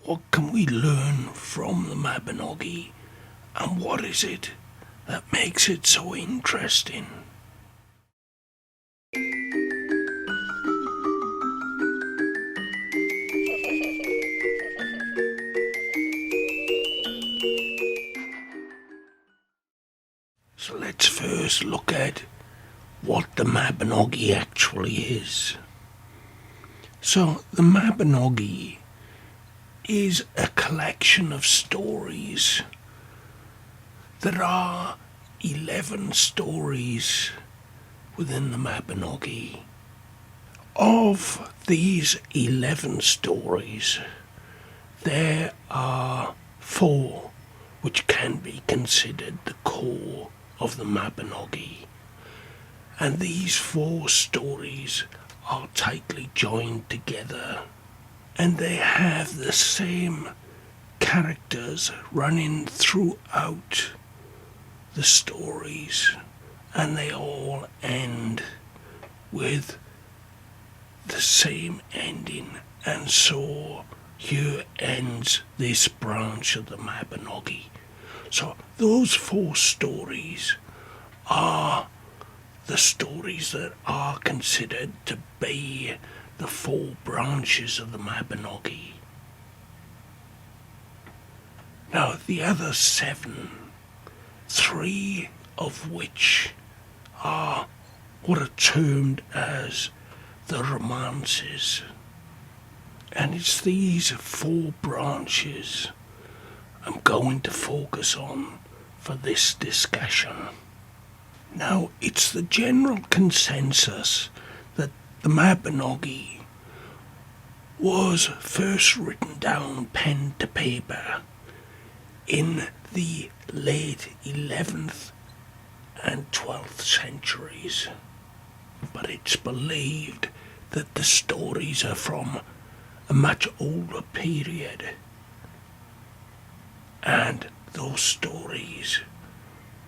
what can we learn from the Mabinogi, and what is it that makes it so interesting? So let's first look at what the Mabinogi actually is. So the Mabinogi is a collection of stories. There are 11 stories within the Mabinogi. Of these 11 stories, there are 4 which can be considered the core of the Mabinogi. And these 4 stories are tightly joined together, and they have the same characters running throughout the stories, and they all end with the same ending. And so here ends this branch of the Mabinogi. So those 4 stories are the stories that are considered to be the 4 branches of the Mabinogi. Now the other 7, 3 of which are what are termed as the romances. And it's these 4 branches I'm going to focus on for this discussion. Now, it's the general consensus that the Mabinogi was first written down pen to paper in the late 11th and 12th centuries. But it's believed that the stories are from a much older period, and those stories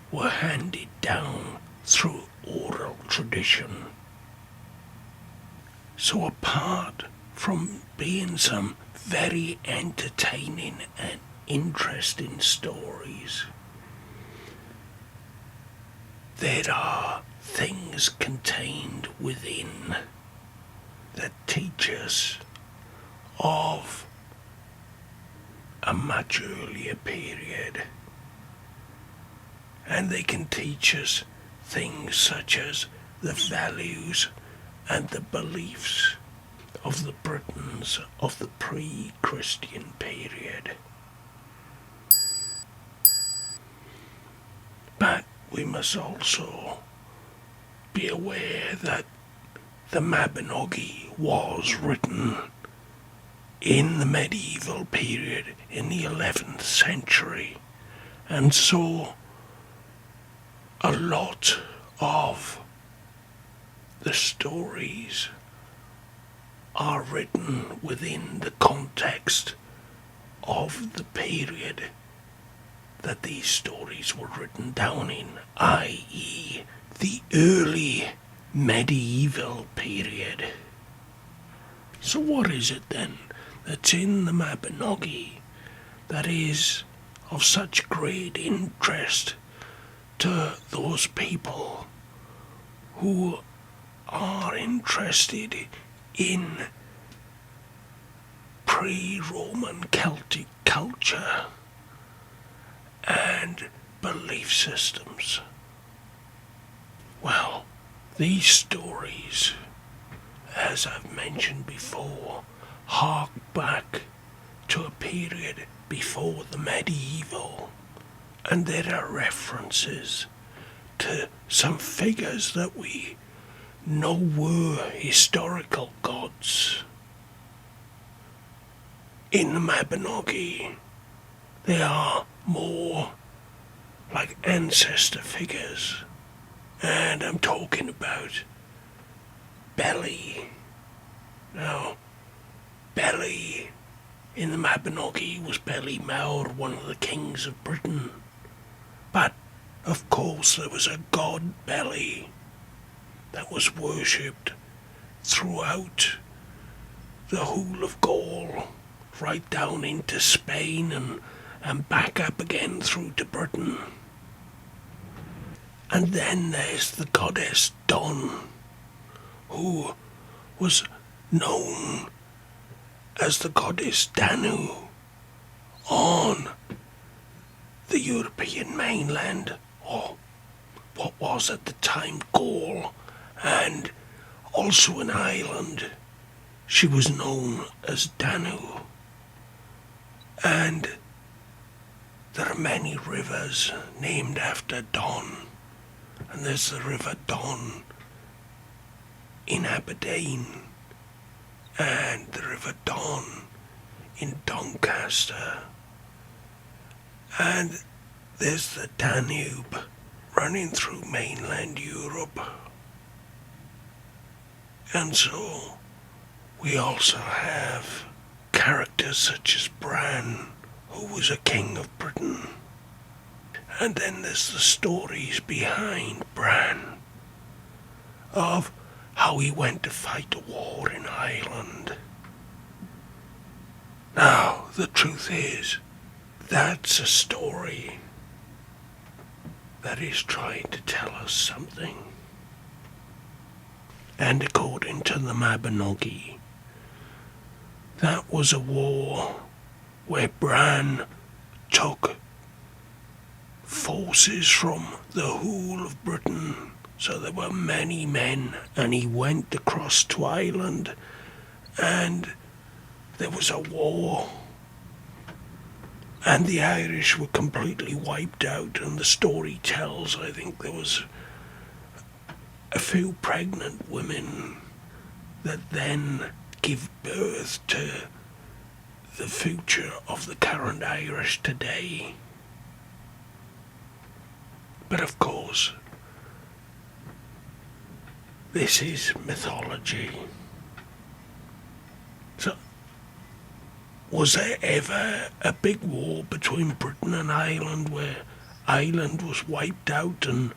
were handed down through oral tradition. So apart from being some very entertaining and interesting stories, there are things contained within that teach us of a much earlier period. And they can teach us things such as the values and the beliefs of the Britons of the pre-Christian period. But we must also be aware that the Mabinogi was written in the medieval period, in the 11th century, and so a lot of the stories are written within the context of the period that these stories were written down in, i.e. the early medieval period. So what is it then that's in the Mabinogi that is of such great interest to those people who are interested in pre-Roman Celtic culture and belief systems? Well, these stories, as I've mentioned before, hark back to a period before the medieval, and there are references to some figures that we know were historical gods. In the Mabinogi, they are more like ancestor figures, and I'm talking about Beli. Now, Beli in the Mabinogi was Beli Mawr, one of the kings of Britain. But, of course, there was a god Beli that was worshipped throughout the whole of Gaul right down into Spain and back up again through to Britain. And then there's the goddess Don, who was known as the goddess Danu on the European mainland, or what was at the time Gaul, and also an island. She was known as Danu. And there are many rivers named after Don. And there's the River Don in Aberdeen, and the River Don in Doncaster. And there's the Danube running through mainland Europe. And so we also have characters such as Bran, who was a king of Britain. And then there's the stories behind Bran, of how he went to fight a war in Ireland. Now, the truth is, that's a story that is trying to tell us something. And according to the Mabinogi, that was a war where Bran took forces from the whole of Britain. So there were many men, and he went across to Ireland, and there was a war, and the Irish were completely wiped out. And the story tells, I think there was a few pregnant women that then give birth to the future of the current Irish today. But of course, this is mythology. So, was there ever a big war between Britain and Ireland where Ireland was wiped out and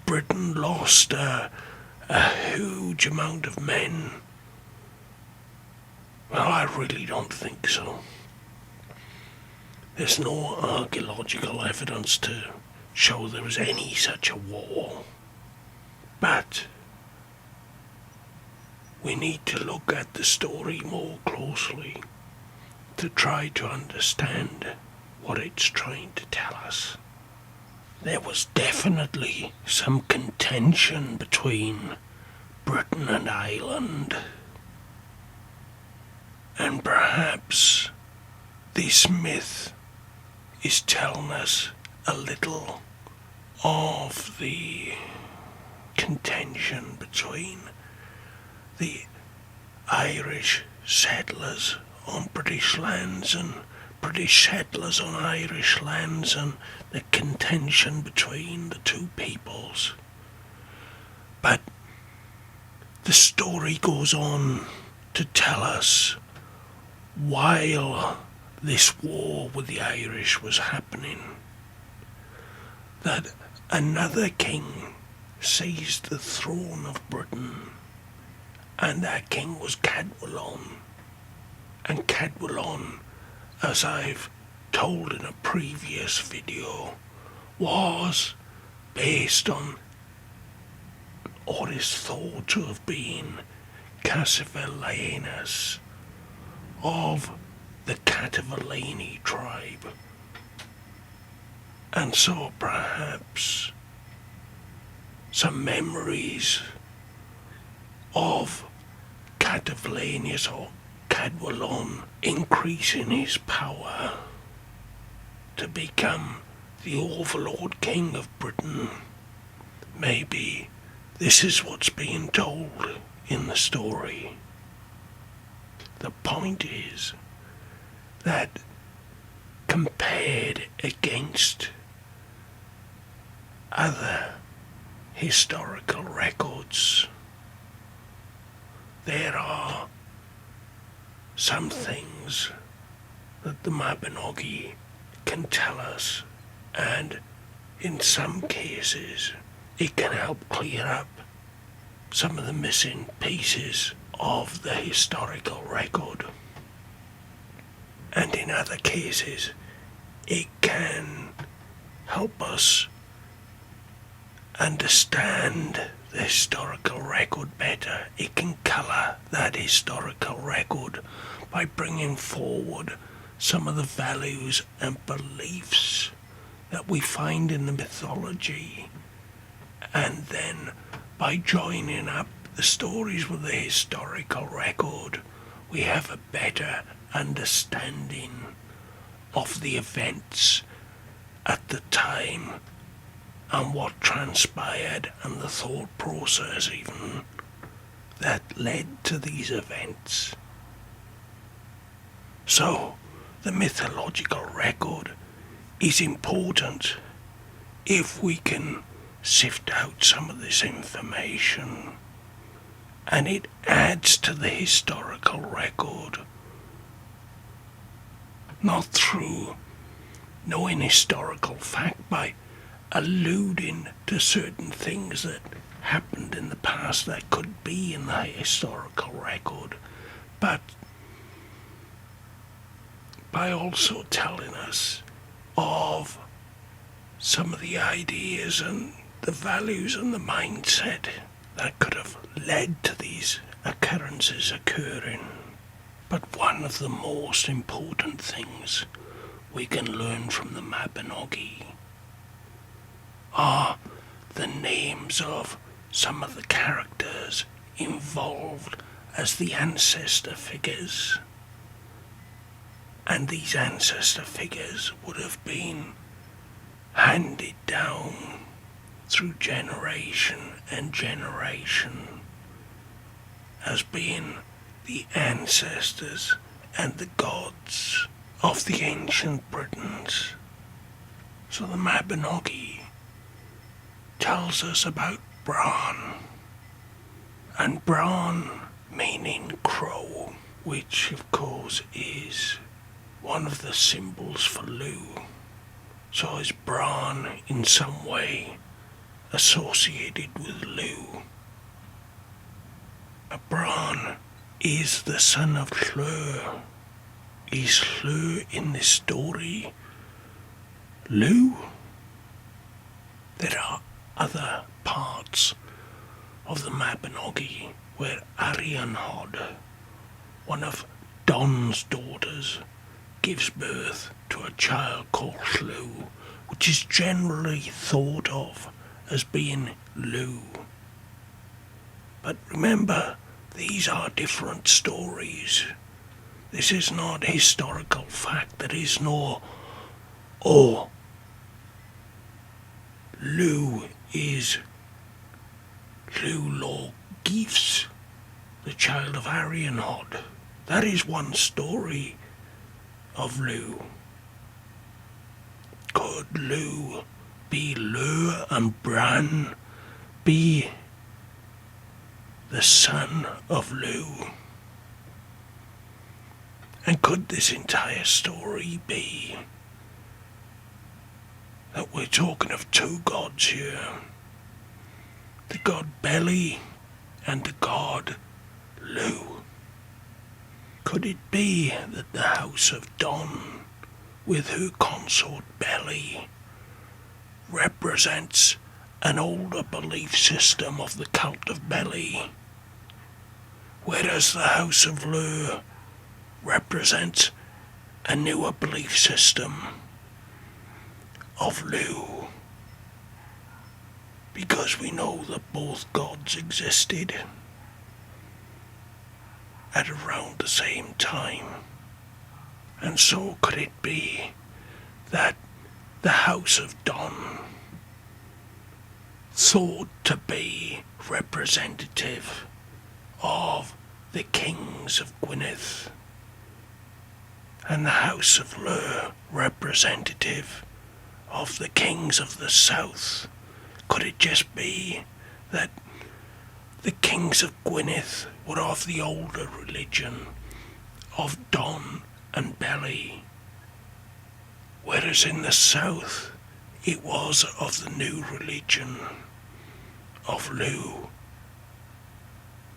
Britain lost a huge amount of men? Well, I really don't think so. There's no archaeological evidence to show there was any such a war. But we need to look at the story more closely to try to understand what it's trying to tell us. There was definitely some contention between Britain and Ireland, and perhaps this myth is telling us a little of the contention between the Irish settlers on British lands and British settlers on Irish lands, and the contention between the two peoples. But the story goes on to tell us, while this war with the Irish was happening, that another king seized the throne of Britain, and that king was Cadwallon. And Cadwallon, as I've told in a previous video, was based on what is thought to have been Cassivellaunus of the Catuvellauni tribe. And so perhaps some memories of Catuvellaunus or Cadwallon increasing his power to become the overlord king of Britain. Maybe this is what's being told in the story. The point is that compared against other historical records, there are some things that the Mabinogi can tell us, and in some cases it can help clear up some of the missing pieces of the historical record. and in other cases it can help us understand the historical record better. It can colour that historical record by bringing forward some of the values and beliefs that we find in the mythology, and then by joining up the stories with the historical record, we have a better understanding of the events at the time and what transpired and the thought process even that led to these events. So, the mythological record is important if we can sift out some of this information, and it adds to the historical record, not through knowing historical fact by alluding to certain things that happened in the past that could be in the historical record, but by also telling us of some of the ideas and the values and the mindset that could have led to these occurrences occurring. But one of the most important things we can learn from the Mabinogi are the names of some of the characters involved as the ancestor figures. And these ancestor figures would have been handed down through generation and generation as being the ancestors and the gods of the ancient Britons. So the Mabinogi tells us about Bran, and Bran meaning crow, which of course is one of the symbols for Lu. So is Bran in some way associated with Lu? Bran is the son of Llur. Is Llur in this story Lu? There are other parts of the Mabinogi where Arianrhod, one of Don's daughters, gives birth to a child called Llw, which is generally thought of as being Lu. But remember, these are different stories. This is not historical fact. There is no, oh, Lu is Llw Gifs, the child of Arianrhod. That is one story of Lu. Could Lu be Llur and Bran be the son of Lu? And could this entire story be that we're talking of two gods here? The god Beli and the god Lu. Could it be that the House of Don, with her consort Beli, represents an older belief system of the cult of Beli, whereas the House of Llur represents a newer belief system of Lu? Because we know that both gods existed at around the same time. And so could it be that the House of Don, thought to be representative of the kings of Gwynedd, and the House of Llur representative of the kings of the south? Could it just be that the kings of Gwynedd were of the older religion of Don and Beli, whereas in the south it was of the new religion of Lu?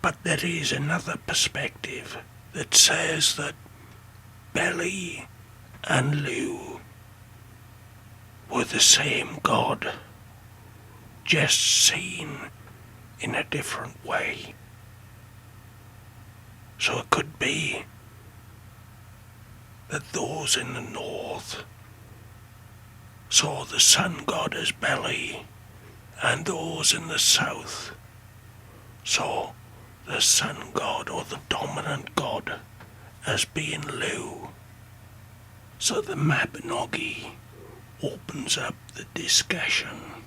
But there is another perspective that says that Belly and Lou were the same god, just seen in a different way. So it could be that those in the north saw the sun god as Belly, and those in the south saw the sun god or the dominant god as being Lou. So the Mabinogi opens up the discussion,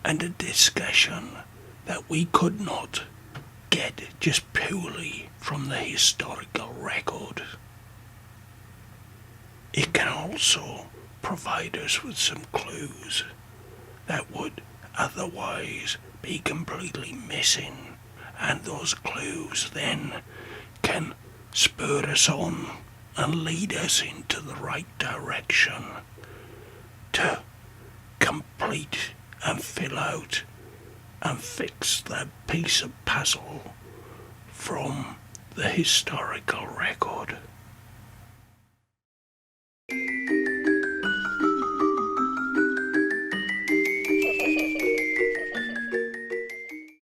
and a discussion that we could not get just purely from the historical record. It can also provide us with some clues that would otherwise be completely missing, and those clues then can spur us on and lead us into the right direction to complete and fill out and fix that piece of puzzle from the historical record.